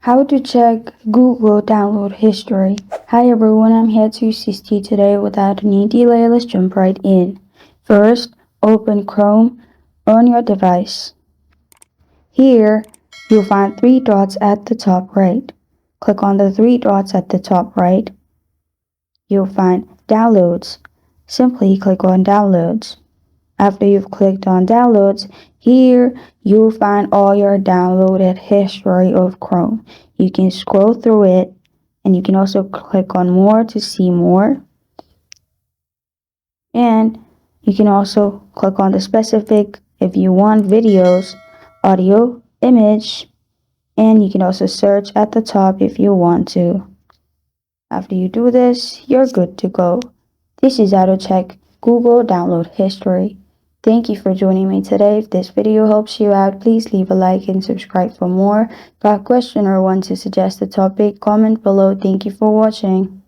How to check Google download history. Hi everyone, I'm here to assist you today. Without any delay, let's jump right in. First, open Chrome on your device. Here, you'll find three dots at the top right. Click on the three dots at the top right. You'll find Downloads. Simply click on Downloads. After you've clicked on Downloads, here you'll find all your downloaded history of Chrome. You can scroll through it, and you can also click on More to see more. And you can also click on the specific if you want videos, audio, image, and you can also search at the top if you want to. After you do this, you're good to go. This is how to check Google download history. Thank you for joining me today. If this video helps you out, please leave a like and subscribe for more. Got a question or want to suggest a topic? Comment below. Thank you for watching.